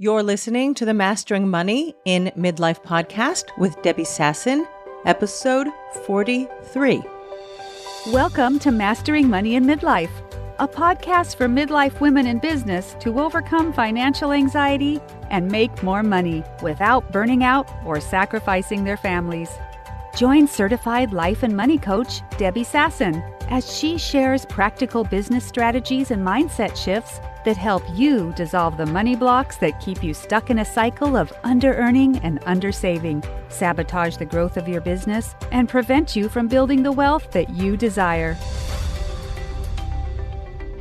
You're listening to the Mastering Money in Midlife podcast with Debbie Sasson, episode 43. Welcome to Mastering Money in Midlife, a podcast for midlife women in business to overcome financial anxiety and make more money without burning out or sacrificing their families. Join certified life and money coach Debbie Sasson as she shares practical business strategies and mindset shifts that help you dissolve the money blocks that keep you stuck in a cycle of under-earning and under-saving, sabotage the growth of your business, and prevent you from building the wealth that you desire.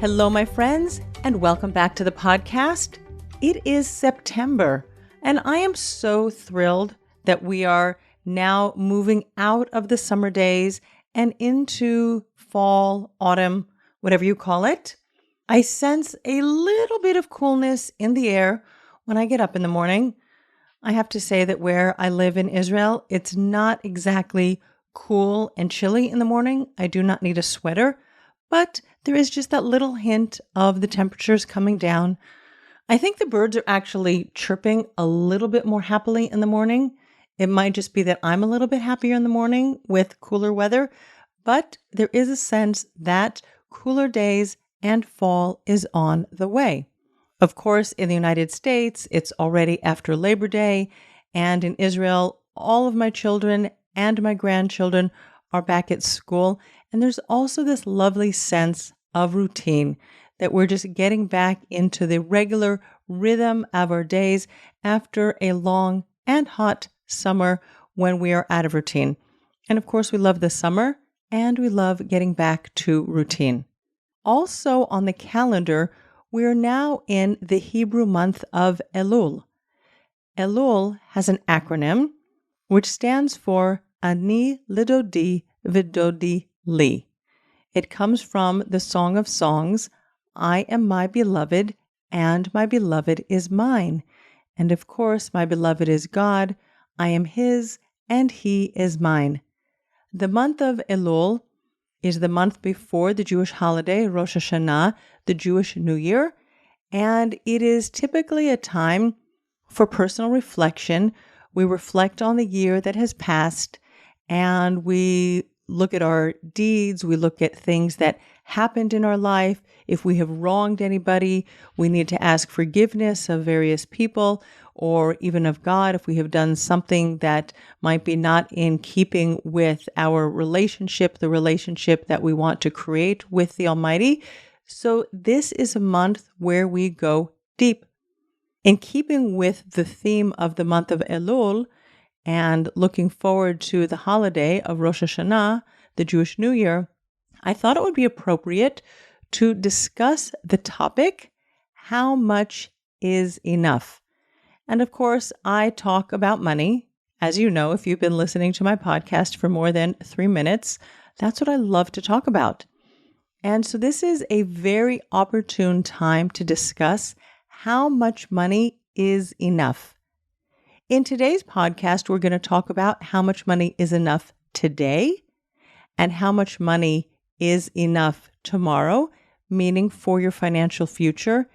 Hello, my friends, and welcome back to the podcast. It is September, and I am so thrilled that we are now moving out of the summer days and into fall, autumn, whatever you call it. I sense a little bit of coolness in the air when I get up in the morning. I have to say that where I live in Israel, it's not exactly cool and chilly in the morning. I do not need a sweater, but there is just that little hint of the temperatures coming down. I think the birds are actually chirping a little bit more happily in the morning. It might just be that I'm a little bit happier in the morning with cooler weather, but there is a sense that cooler days and fall is on the way. Of course, in the United States, it's already after Labor Day, and in Israel, all of my children and my grandchildren are back at school, and there's also this lovely sense of routine that we're just getting back into the regular rhythm of our days after a long and hot summer when we are out of routine. And of course, we love the summer, and we love getting back to routine. Also on the calendar, we are now in the Hebrew month of Elul. Elul has an acronym which stands for Ani Lidodi Vidodi Li. It comes from the Song of Songs, I am my beloved, and my beloved is mine. And of course, my beloved is God, I am his, and he is mine. The month of Elul is the month before the Jewish holiday, Rosh Hashanah, the Jewish New Year, and it is typically a time for personal reflection. We reflect on the year that has passed, and we look at our deeds, we look at things that happened in our life. If we have wronged anybody, we need to ask forgiveness of various people, or even of God if we have done something that might be not in keeping with our relationship, the relationship that we want to create with the Almighty. So this is a month where we go deep. In keeping with the theme of the month of Elul and looking forward to the holiday of Rosh Hashanah, the Jewish New Year, I thought it would be appropriate to discuss the topic, how much is enough? And of course, I talk about money. As you know, if you've been listening to my podcast for more than 3 minutes, that's what I love to talk about. And so this is a very opportune time to discuss how much money is enough. In today's podcast, we're going to talk about how much money is enough today and how much money is enough tomorrow, meaning for your financial future.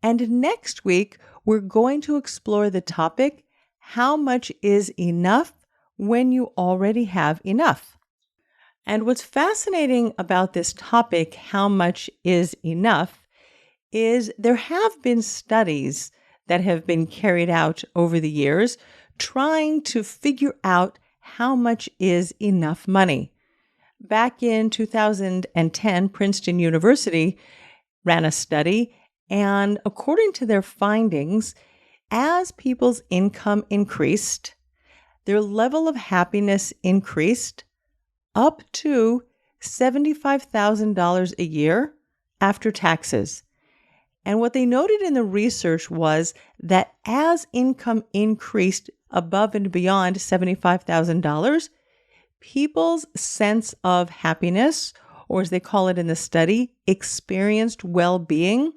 And next week, we're going to explore the topic, how much is enough when you already have enough? And what's fascinating about this topic, how much is enough, is there have been studies that have been carried out over the years trying to figure out how much is enough money. Back in 2010, Princeton University ran a study, and according to their findings, as people's income increased, their level of happiness increased up to $75,000 a year after taxes. And what they noted in the research was that as income increased above and beyond $75,000, people's sense of happiness, or as they call it in the study, experienced well-being,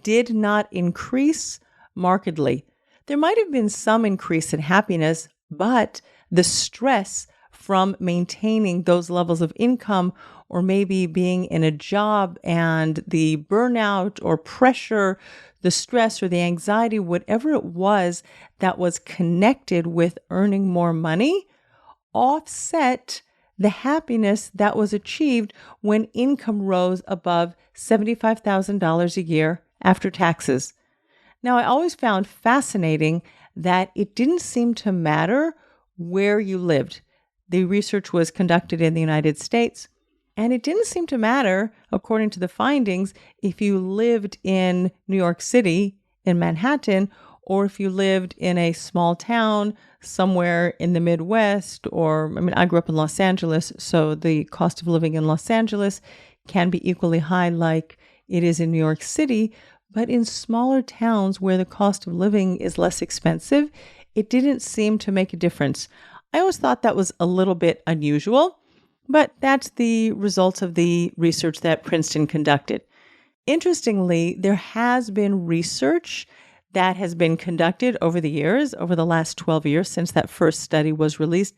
did not increase markedly. There might have been some increase in happiness, but the stress from maintaining those levels of income, or maybe being in a job and the burnout or pressure, the stress or the anxiety, whatever it was that was connected with earning more money, offset the happiness that was achieved when income rose above $75,000 a year after taxes. Now, I always found fascinating that it didn't seem to matter where you lived. The research was conducted in the United States, and it didn't seem to matter, according to the findings, if you lived in New York City, in Manhattan, or if you lived in a small town somewhere in the Midwest, I grew up in Los Angeles, so the cost of living in Los Angeles can be equally high like it is in New York City, but in smaller towns where the cost of living is less expensive, it didn't seem to make a difference. I always thought that was a little bit unusual, but that's the results of the research that Princeton conducted. Interestingly, there has been research that has been conducted over the years, over the last 12 years since that first study was released.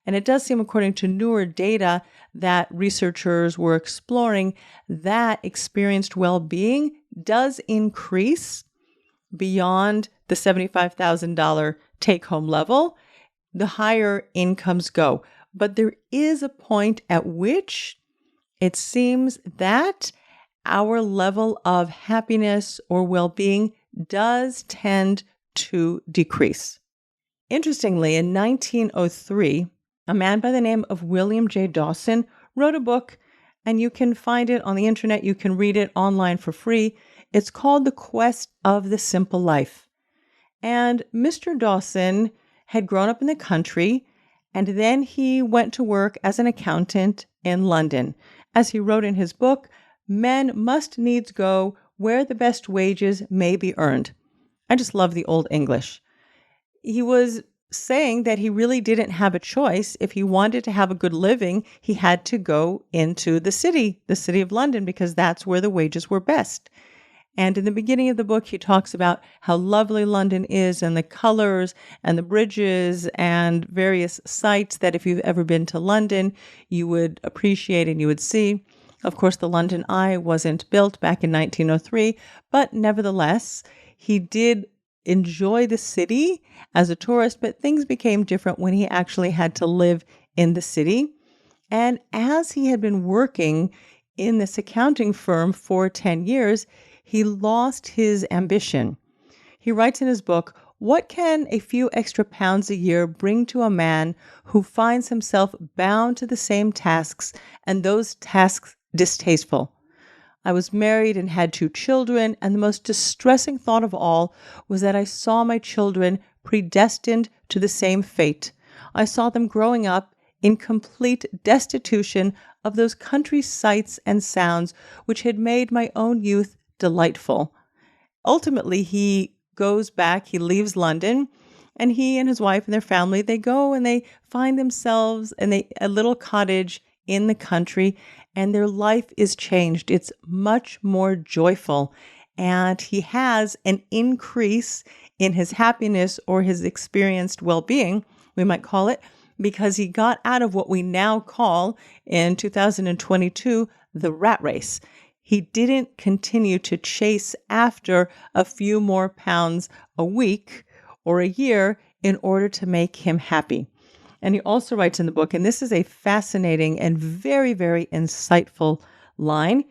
And it does seem, according to newer data that researchers were exploring, that experienced well-being does increase beyond the $75,000 take-home level the higher incomes go. But there is a point at which it seems that our level of happiness or well-being does tend to decrease. Interestingly, in 1903, a man by the name of William J. Dawson wrote a book, and you can find it on the internet. You can read it online for free. It's called The Quest of the Simple Life. And Mr. Dawson had grown up in the country, and then he went to work as an accountant in London. As he wrote in his book, men must needs go where the best wages may be earned. I just love the old English. He was saying that he really didn't have a choice. If he wanted to have a good living, he had to go into the city of London, because that's where the wages were best. And in the beginning of the book, he talks about how lovely London is, and the colors and the bridges and various sites that if you've ever been to London, you would appreciate and you would see. Of course, the London Eye wasn't built back in 1903, but nevertheless, he did enjoy the city as a tourist, but things became different when he actually had to live in the city. And as he had been working in this accounting firm for 10 years, he lost his ambition. He writes in his book, "What can a few extra pounds a year bring to a man who finds himself bound to the same tasks, and those tasks distasteful? I was married and had 2 children, and the most distressing thought of all was that I saw my children predestined to the same fate. I saw them growing up in complete destitution of those country sights and sounds which had made my own youth delightful." Ultimately, he goes back, he leaves London, and he and his wife and their family, they go and they find themselves in a little cottage in the country, and their life is changed. It's much more joyful, and he has an increase in his happiness or his experienced well-being, we might call it, because he got out of what we now call, in 2022, the rat race. He didn't continue to chase after a few more pounds a week or a year in order to make him happy. And he also writes in the book, and this is a fascinating and very, very insightful line.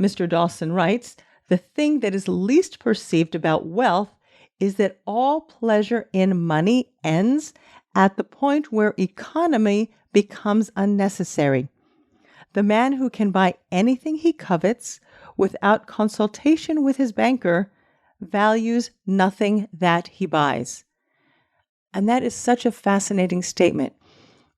Mr. Dawson writes, "The thing that is least perceived about wealth is that all pleasure in money ends at the point where economy becomes unnecessary. The man who can buy anything he covets without consultation with his banker values nothing that he buys." And that is such a fascinating statement,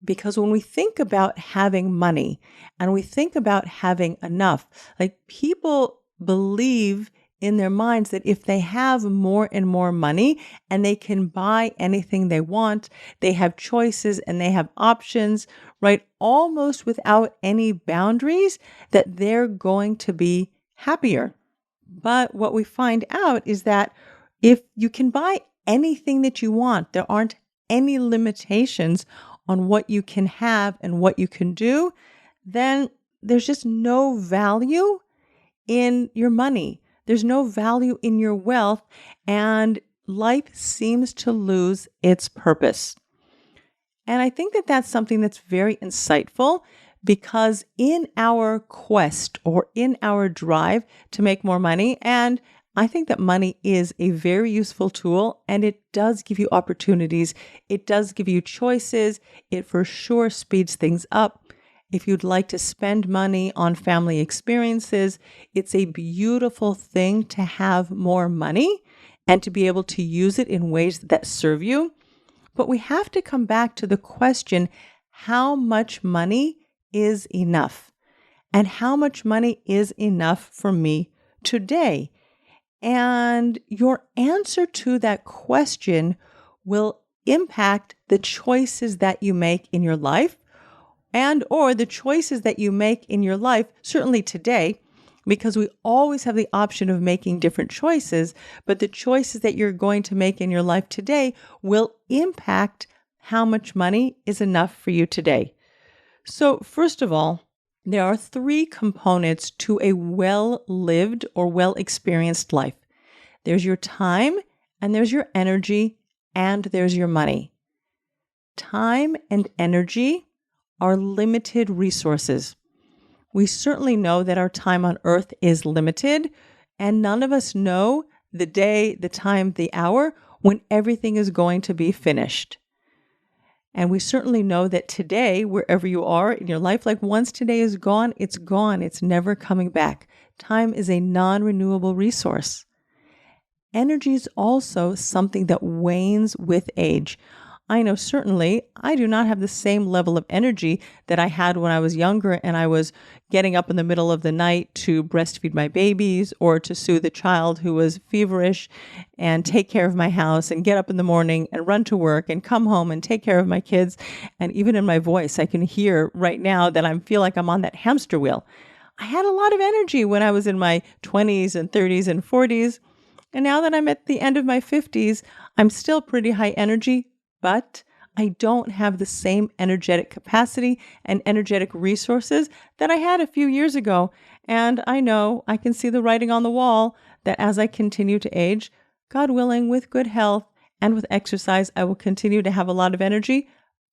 because when we think about having money and we think about having enough, like, people believe in their minds that if they have more and more money and they can buy anything they want, they have choices and they have options, right? Almost without any boundaries, that they're going to be happier. But what we find out is that if you can buy anything that you want, there aren't any limitations on what you can have and what you can do, then there's just no value in your money. There's no value in your wealth, and life seems to lose its purpose. And I think that that's something that's very insightful, because in our quest or in our drive to make more money, and I think that money is a very useful tool, and it does give you opportunities. It does give you choices. It for sure speeds things up. If you'd like to spend money on family experiences, it's a beautiful thing to have more money and to be able to use it in ways that serve you. But we have to come back to the question, how much money is enough? And how much money is enough for me today? And your answer to that question will impact the choices that you make in your life, and or the choices that you make in your life, certainly today, because we always have the option of making different choices, but the choices that you're going to make in your life today will impact how much money is enough for you today. So first of all, there are 3 components to a well-lived or well-experienced life. There's your time, and there's your energy, and there's your money. Time and energy are limited resources. We certainly know that our time on earth is limited, and none of us know the day, the time, the hour when everything is going to be finished. And we certainly know that today, wherever you are in your life, like once today is gone, it's gone. It's never coming back. Time is a non-renewable resource. Energy is also something that wanes with age. I know certainly I do not have the same level of energy that I had when I was younger and I was getting up in the middle of the night to breastfeed my babies or to soothe a child who was feverish and take care of my house and get up in the morning and run to work and come home and take care of my kids. And even in my voice, I can hear right now that I feel like I'm on that hamster wheel. I had a lot of energy when I was in my 20s and 30s and 40s. And now that I'm at the end of my 50s, I'm still pretty high energy, but I don't have the same energetic capacity and energetic resources that I had a few years ago. And I know I can see the writing on the wall that as I continue to age, God willing, with good health and with exercise, I will continue to have a lot of energy,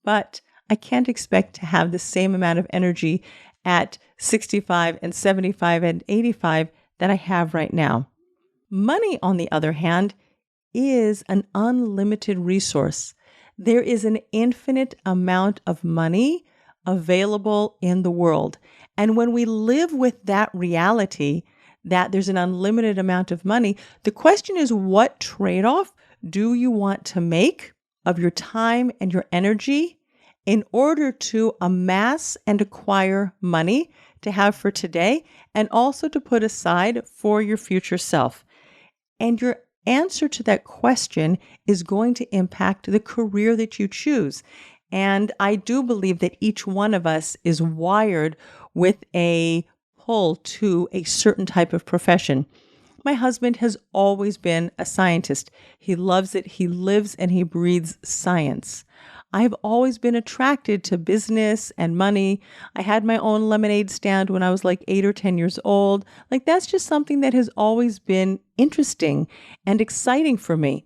but I can't expect to have the same amount of energy at 65 and 75 and 85 that I have right now. Money, on the other hand, is an unlimited resource. There is an infinite amount of money available in the world. And when we live with that reality, that there's an unlimited amount of money, the question is, what trade-off do you want to make of your time and your energy in order to amass and acquire money to have for today and also to put aside for your future self? And your answer to that question is going to impact the career that you choose. And I do believe that each one of us is wired with a pull to a certain type of profession. My husband has always been a scientist. He loves it. He lives and he breathes science. I've always been attracted to business and money. I had my own lemonade stand when I was like 8 or 10 years old. Like, that's just something that has always been interesting and exciting for me.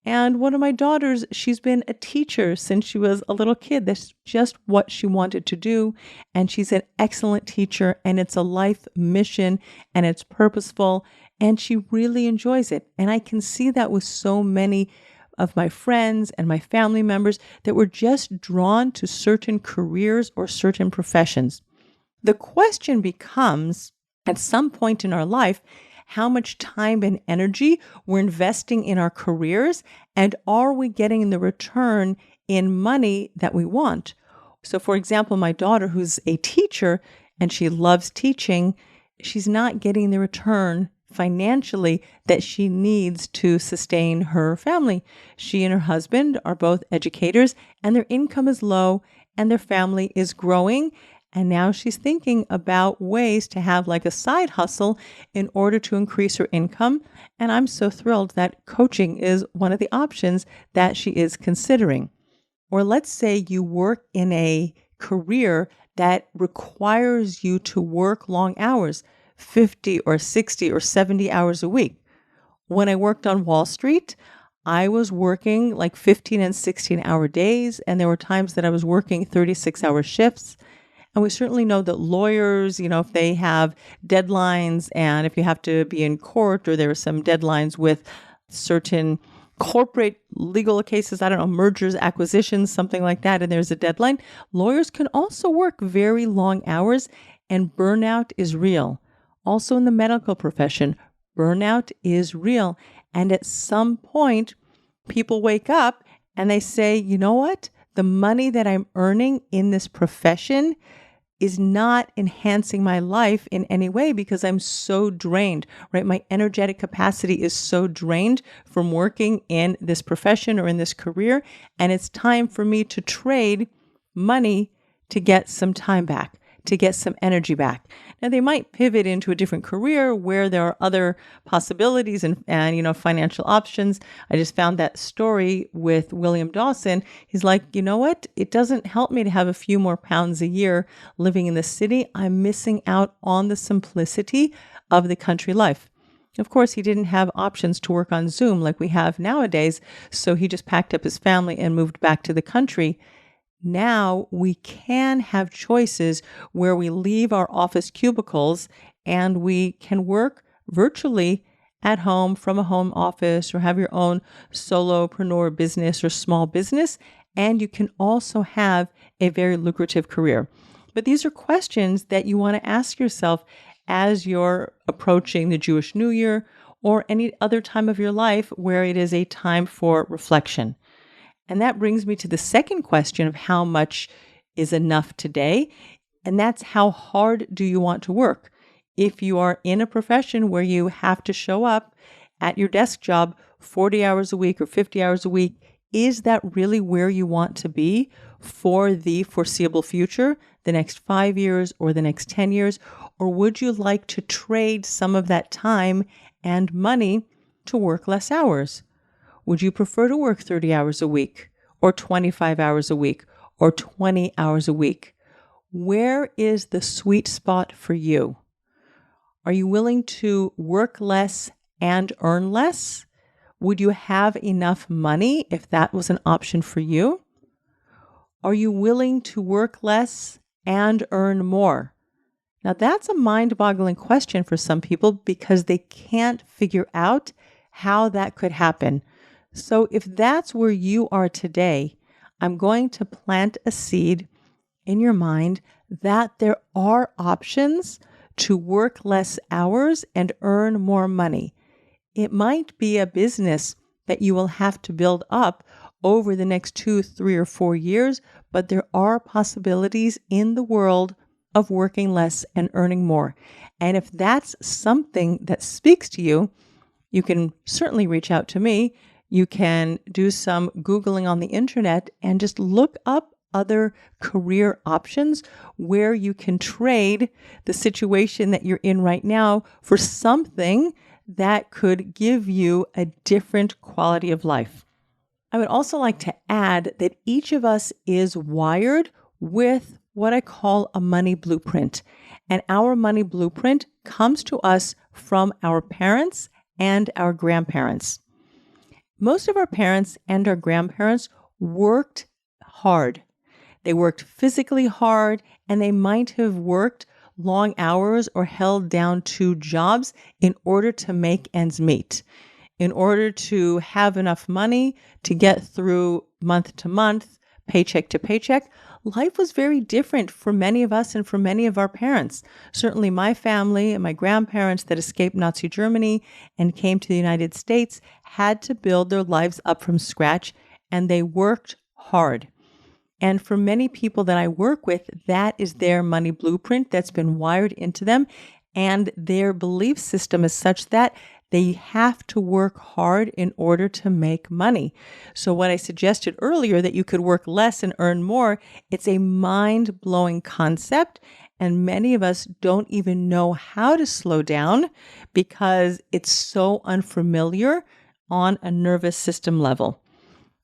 And one of my daughters, she's been a teacher since she was a little kid. That's just what she wanted to do. And she's an excellent teacher, and it's a life mission, and it's purposeful, and she really enjoys it. And I can see that with so many of my friends and my family members that were just drawn to certain careers or certain professions. The question becomes, at some point in our life, how much time and energy we're investing in our careers, and are we getting the return in money that we want? So, for example, my daughter, who's a teacher and she loves teaching, she's not getting the return financially that she needs to sustain her family. She and her husband are both educators, and their income is low and their family is growing. And now she's thinking about ways to have like a side hustle in order to increase her income. And I'm so thrilled that coaching is one of the options that she is considering. Or let's say you work in a career that requires you to work long hours, 50 or 60 or 70 hours a week. When I worked on Wall Street, I was working like 15 and 16-hour days, and there were times that I was working 36-hour shifts. And we certainly know that lawyers, if they have deadlines and if you have to be in court or there are some deadlines with certain corporate legal cases, I don't know, mergers, acquisitions, something like that, and there's a deadline, lawyers can also work very long hours, and burnout is real. Also in the medical profession, burnout is real. And at some point, people wake up and they say, you know what? The money that I'm earning in this profession is not enhancing my life in any way because I'm so drained, right? My energetic capacity is so drained from working in this profession or in this career. And it's time for me to trade money to get some time back, to get some energy back. Now, they might pivot into a different career where there are other possibilities and financial options. I just found that story with William Dawson. He's like, you know what? It doesn't help me to have a few more pounds a year living in the city. I'm missing out on the simplicity of the country life. Of course, he didn't have options to work on Zoom like we have nowadays, so he just packed up his family and moved back to the country. Now we can have choices where we leave our office cubicles and we can work virtually at home from a home office or have your own solopreneur business or small business. And you can also have a very lucrative career. But these are questions that you want to ask yourself as you're approaching the Jewish New Year or any other time of your life where it is a time for reflection. And that brings me to the second question of how much is enough today. And that's how hard do you want to work? If you are in a profession where you have to show up at your desk job 40 hours a week or 50 hours a week, is that really where you want to be for the foreseeable future, the next 5 years or the next 10 years? Or would you like to trade some of that time and money to work less hours? Would you prefer to work 30 hours a week or 25 hours a week or 20 hours a week? Where is the sweet spot for you? Are you willing to work less and earn less? Would you have enough money if that was an option for you? Are you willing to work less and earn more? Now, that's a mind-boggling question for some people because they can't figure out how that could happen. So if that's where you are today, I'm going to plant a seed in your mind that there are options to work less hours and earn more money. It might be a business that you will have to build up over the next 2, 3, or 4 years, but there are possibilities in the world of working less and earning more. And if that's something that speaks to you, you can certainly reach out to me. You can do some Googling on the internet and just look up other career options where you can trade the situation that you're in right now for something that could give you a different quality of life. I would also like to add that each of us is wired with what I call a money blueprint. And our money blueprint comes to us from our parents and our grandparents. Most of our parents and our grandparents worked hard. They worked physically hard, and they might have worked long hours or held down 2 jobs in order to make ends meet, in order to have enough money to get through month to month, paycheck to paycheck. Life was very different for many of us and for many of our parents. Certainly my family and my grandparents that escaped Nazi Germany and came to the United States had to build their lives up from scratch, and they worked hard. And for many people that I work with, that is their money blueprint that's been wired into them, and their belief system is such that they have to work hard in order to make money. So what I suggested earlier, that you could work less and earn more, it's a mind-blowing concept. And many of us don't even know how to slow down because it's so unfamiliar on a nervous system level.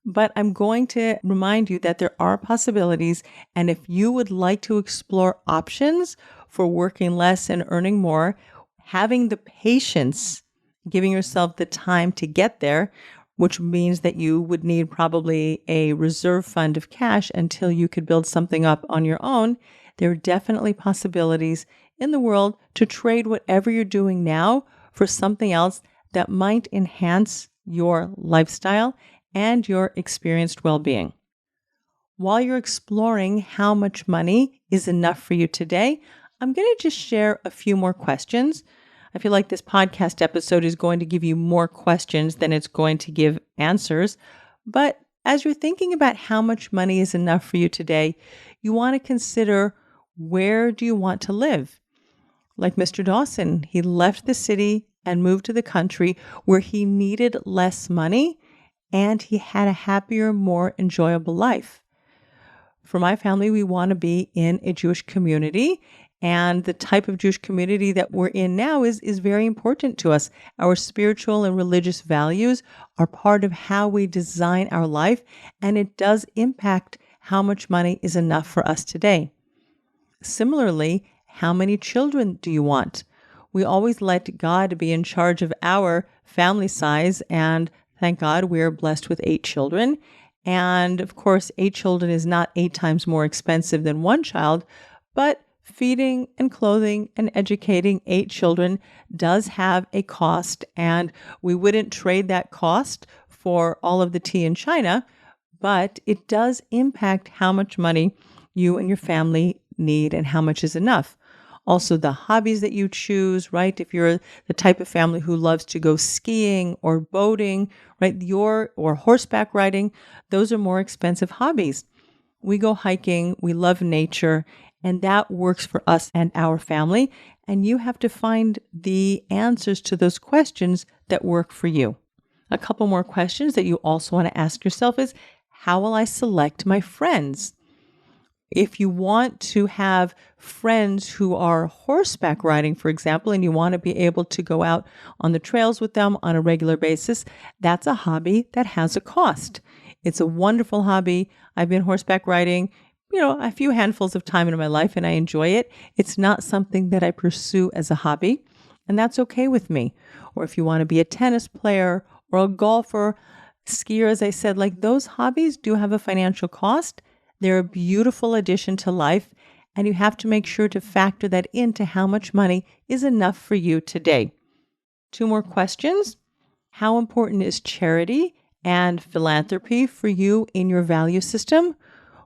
But I'm going to remind you that there are possibilities. And if you would like to explore options for working less and earning more, having the patience, giving yourself the time to get there, which means that you would need probably a reserve fund of cash until you could build something up on your own. There are definitely possibilities in the world to trade whatever you're doing now for something else that might enhance your lifestyle and your experienced well-being. While you're exploring how much money is enough for you today, I'm going to just share a few more questions. I feel like this podcast episode is going to give you more questions than it's going to give answers. But as you're thinking about how much money is enough for you today, you want to consider, where do you want to live? Like Mr. Dawson, he left the city and moved to the country where he needed less money and he had a happier, more enjoyable life. For my family, we want to be in a Jewish community, and the type of Jewish community that we're in now is very important to us. Our spiritual and religious values are part of how we design our life, and it does impact how much money is enough for us today. Similarly, how many children do you want? We always let God be in charge of our family size, and thank God we're blessed with 8 children. And of course, 8 children is not 8 times more expensive than 1 child, but feeding and clothing and educating 8 children does have a cost, and we wouldn't trade that cost for all of the tea in China, but it does impact how much money you and your family need and how much is enough. Also, the hobbies that you choose, right? If you're the type of family who loves to go skiing or boating, right? Or horseback riding, those are more expensive hobbies. We go hiking, we love nature, and that works for us and our family. And you have to find the answers to those questions that work for you. A couple more questions that you also want to ask yourself is, how will I select my friends? If you want to have friends who are horseback riding, for example, and you want to be able to go out on the trails with them on a regular basis, that's a hobby that has a cost. It's a wonderful hobby. I've been horseback riding, a few handfuls of time in my life, and I enjoy it. It's not something that I pursue as a hobby, and that's okay with me. Or if you want to be a tennis player or a golfer, skier, as I said, like those hobbies do have a financial cost. They're a beautiful addition to life, and you have to make sure to factor that into how much money is enough for you today. 2 more questions. How important is charity and philanthropy for you in your value system?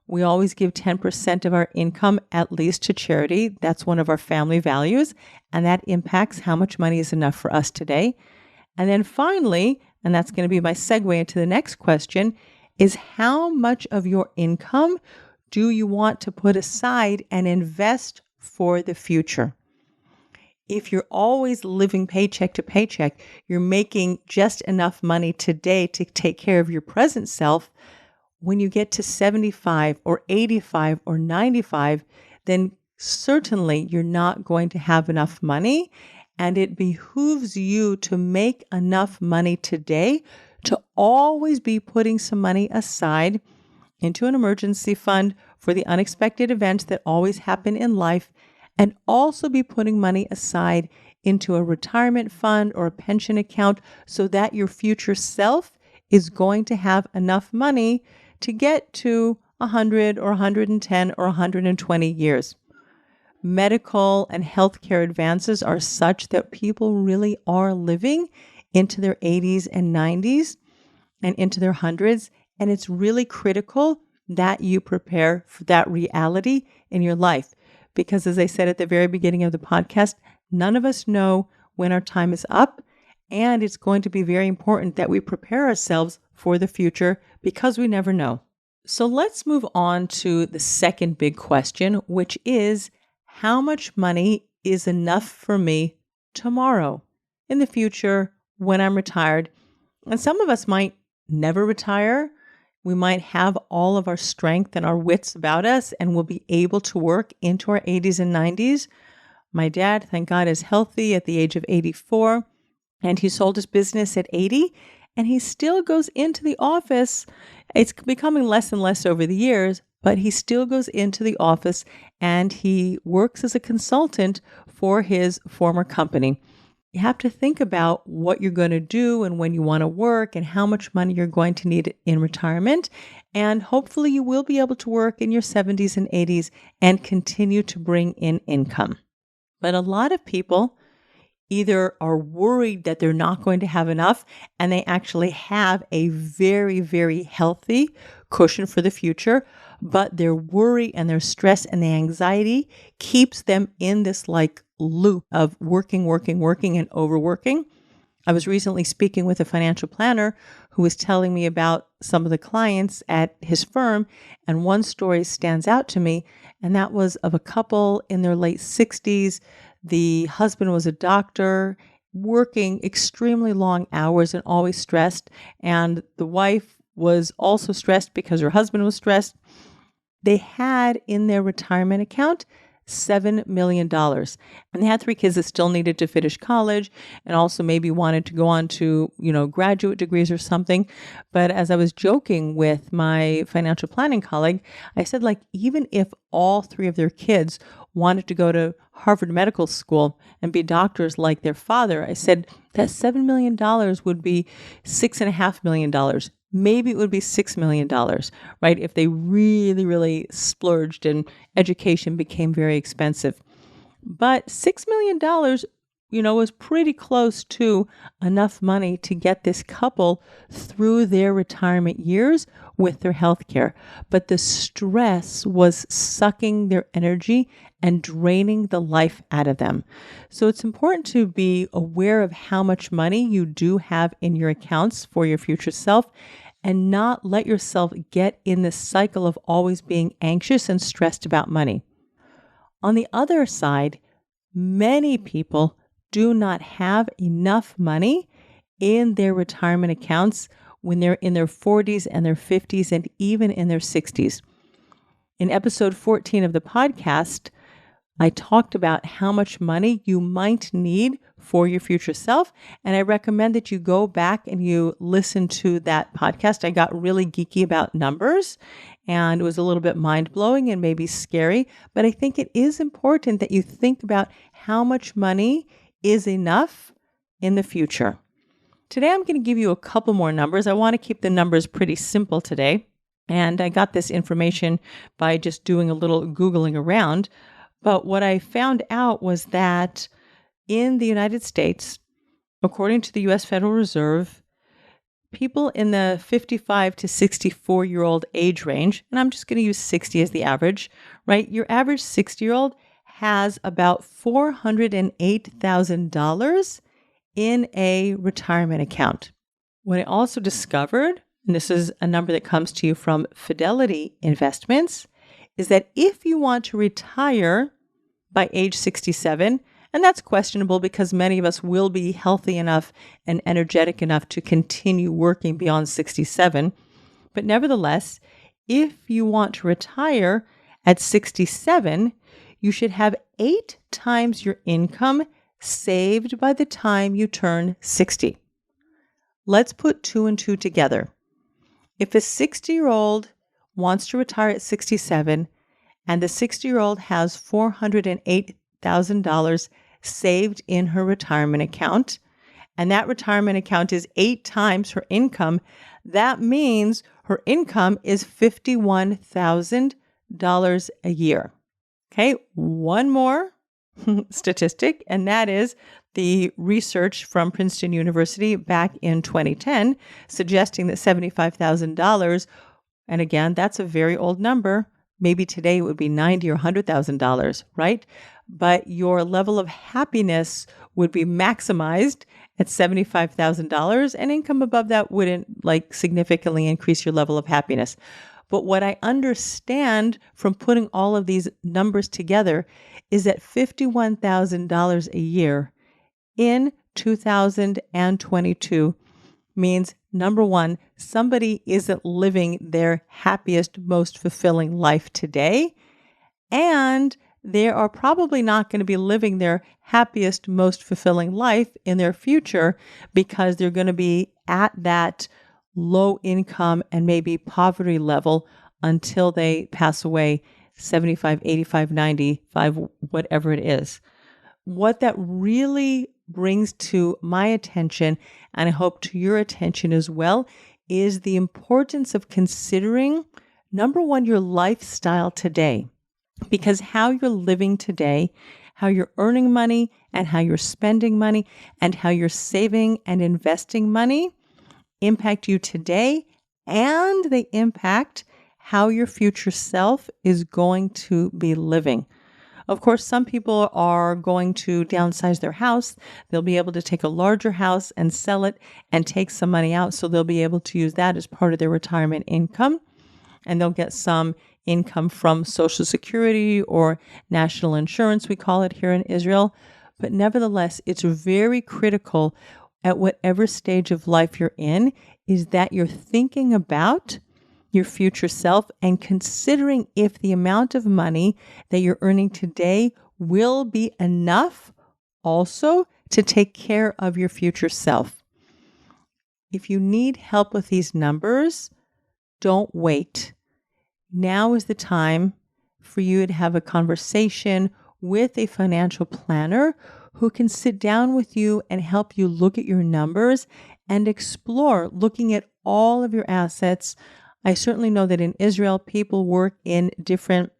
We always give 10% of our income at least to charity. That's one of our family values, and that impacts how much money is enough for us today. And then finally, and that's going to be my segue into the next question, is how much of your income do you want to put aside and invest for the future? If you're always living paycheck to paycheck, you're making just enough money today to take care of your present self. When you get to 75 or 85 or 95, then certainly you're not going to have enough money, and it behooves you to make enough money today to always be putting some money aside into an emergency fund for the unexpected events that always happen in life, and also be putting money aside into a retirement fund or a pension account so that your future self is going to have enough money to get to 100 or 110 or 120 years. Medical and healthcare advances are such that people really are living into their 80s and 90s and into their hundreds. And it's really critical that you prepare for that reality in your life. Because as I said at the very beginning of the podcast, none of us know when our time is up. And it's going to be very important that we prepare ourselves for the future because we never know. So let's move on to the second big question, which is, how much money is enough for me tomorrow, in the future, when I'm retired? And some of us might never retire. We might have all of our strength and our wits about us and will be able to work into our 80s and 90s. My dad, thank God, is healthy at the age of 84, and he sold his business at 80, and he still goes into the office It's becoming less and less over the years, but he still goes into the office and he works as a consultant for his former company. You have to think about what you're going to do and when you want to work and how much money you're going to need in retirement. And hopefully you will be able to work in your 70s and 80s and continue to bring in income. But a lot of people either are worried that they're not going to have enough, and they actually have a very, very healthy cushion for the future, but their worry and their stress and the anxiety keeps them in this like loop of working, and overworking. I was recently speaking with a financial planner who was telling me about some of the clients at his firm, and one story stands out to me, and that was of a couple in their late 60s. The husband was a doctor, working extremely long hours and always stressed, and the wife was also stressed because her husband was stressed. They had in their retirement account $7 million. And they had 3 kids that still needed to finish college and also maybe wanted to go on to, graduate degrees or something. But as I was joking with my financial planning colleague, I said, even if all 3 of their kids wanted to go to Harvard Medical School and be doctors like their father, I said that $7 million would be $6.5 million. Maybe it would be $6 million, right? If they really, really splurged and education became very expensive. But $6 million, was pretty close to enough money to get this couple through their retirement years with their health care. But the stress was sucking their energy and draining the life out of them. So it's important to be aware of how much money you do have in your accounts for your future self and not let yourself get in this cycle of always being anxious and stressed about money. On the other side, many people do not have enough money in their retirement accounts when they're in their 40s and their 50s and even in their 60s. In episode 14 of the podcast, I talked about how much money you might need for your future self, and I recommend that you go back and you listen to that podcast. I got really geeky about numbers, and it was a little bit mind-blowing and maybe scary, but I think it is important that you think about how much money is enough in the future. Today, I'm going to give you a couple more numbers. I want to keep the numbers pretty simple today, and I got this information by just doing a little Googling around. But what I found out was that in the United States, according to the U.S. Federal Reserve, people in the 55 to 64-year-old age range, and I'm just going to use 60 as the average, right? Your average 60-year-old has about $408,000 in a retirement account. What I also discovered, and this is a number that comes to you from Fidelity Investments, is that if you want to retire by age 67, and that's questionable because many of us will be healthy enough and energetic enough to continue working beyond 67, but nevertheless, if you want to retire at 67, you should have 8 times your income saved by the time you turn 60. Let's put 2 and 2 together. If a 60-year-old wants to retire at 67, and the 60-year-old has $408,000 saved in her retirement account, and that retirement account is 8 times her income, that means her income is $51,000 a year. Okay, one more statistic, and that is the research from Princeton University back in 2010, suggesting that $75,000, and again, that's a very old number. Maybe today it would be $90,000 or $100,000, right? But your level of happiness would be maximized at $75,000, and income above that wouldn't significantly increase your level of happiness. But what I understand from putting all of these numbers together is that $51,000 a year in 2022 means, number one, somebody isn't living their happiest, most fulfilling life today, and they are probably not going to be living their happiest, most fulfilling life in their future because they're going to be at that low income and maybe poverty level until they pass away, 75, 85, 95, whatever it is. What that really brings to my attention, and I hope to your attention as well, is the importance of considering, number one, your lifestyle today. Because how you're living today, how you're earning money and how you're spending money and how you're saving and investing money impact you today, and they impact how your future self is going to be living. Of course, some people are going to downsize their house. They'll be able to take a larger house and sell it and take some money out. So they'll be able to use that as part of their retirement income. And they'll get some income from Social Security or national insurance, we call it here in Israel. But nevertheless, it's very critical at whatever stage of life you're in, is that you're thinking about your future self and considering if the amount of money that you're earning today will be enough also to take care of your future self. If you need help with these numbers, don't wait. Now is the time for you to have a conversation with a financial planner who can sit down with you and help you look at your numbers and explore looking at all of your assets. I certainly know that in Israel, people work in different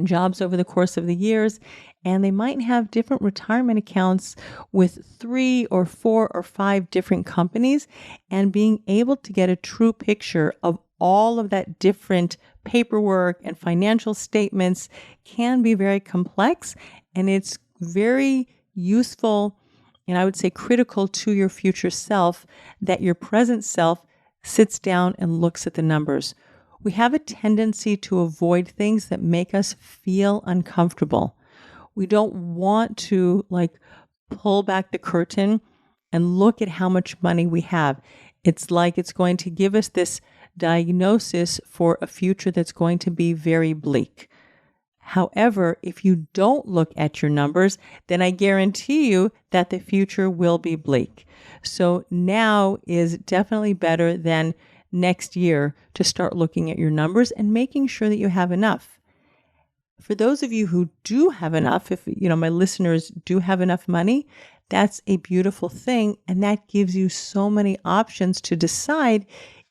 jobs over the course of the years, and they might have different retirement accounts with 3 or 4 or 5 different companies, and being able to get a true picture of all of that different paperwork and financial statements can be very complex, and it's very useful and I would say critical to your future self that your present self sits down and looks at the numbers. We have a tendency to avoid things that make us feel uncomfortable. We don't want to pull back the curtain and look at how much money we have. It's like it's going to give us this diagnosis for a future that's going to be very bleak. However, if you don't look at your numbers, then I guarantee you that the future will be bleak. So now is definitely better than next year to start looking at your numbers and making sure that you have enough. For those of you who do have enough, if my listeners do have enough money, that's a beautiful thing. And that gives you so many options to decide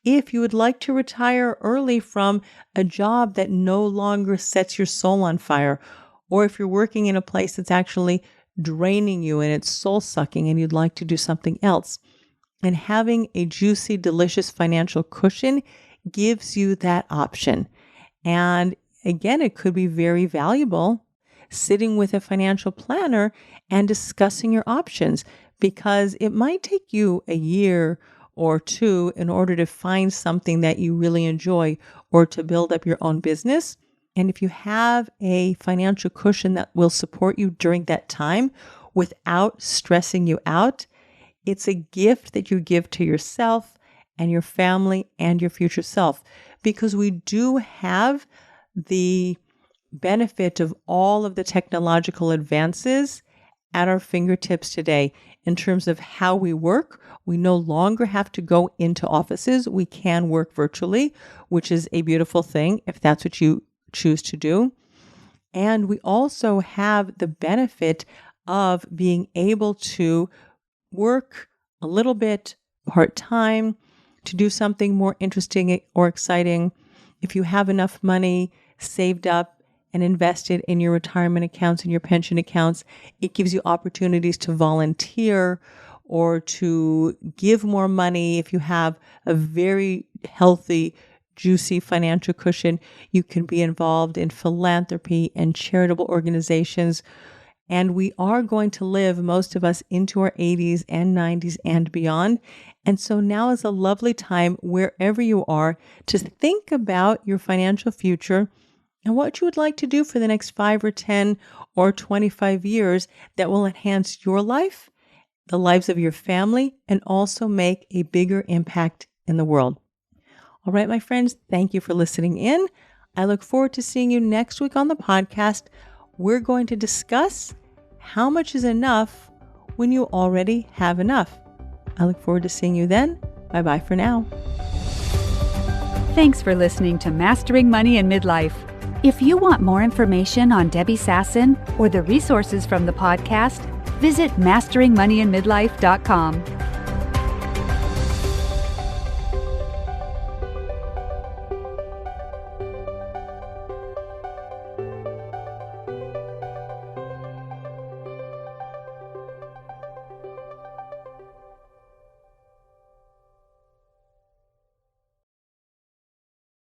if you would like to retire early from a job that no longer sets your soul on fire, or if you're working in a place that's actually draining you and it's soul sucking and you'd like to do something else. And having a juicy, delicious financial cushion gives you that option. And again, it could be very valuable sitting with a financial planner and discussing your options, because it might take you a year or 2 in order to find something that you really enjoy or to build up your own business. And if you have a financial cushion that will support you during that time without stressing you out, it's a gift that you give to yourself and your family and your future self, because we do have the benefit of all of the technological advances at our fingertips today in terms of how we work. We no longer have to go into offices. We can work virtually, which is a beautiful thing if that's what you choose to do. And we also have the benefit of being able to work a little bit part-time to do something more interesting or exciting. If you have enough money saved up and invested in your retirement accounts and your pension accounts, it gives you opportunities to volunteer or to give more money. If you have a very healthy, juicy financial cushion, you can be involved in philanthropy and charitable organizations. And we are going to live, most of us, into our 80s and 90s and beyond. And so now is a lovely time, wherever you are, to think about your financial future and what you would like to do for the next 5 or 10 or 25 years that will enhance your life, the lives of your family, and also make a bigger impact in the world. All right, my friends, thank you for listening in. I look forward to seeing you next week on the podcast. We're going to discuss how much is enough when you already have enough. I look forward to seeing you then. Bye-bye for now. Thanks for listening to Mastering Money in Midlife. If you want more information on Debbie Sasson or the resources from the podcast, visit masteringmoneyinmidlife.com.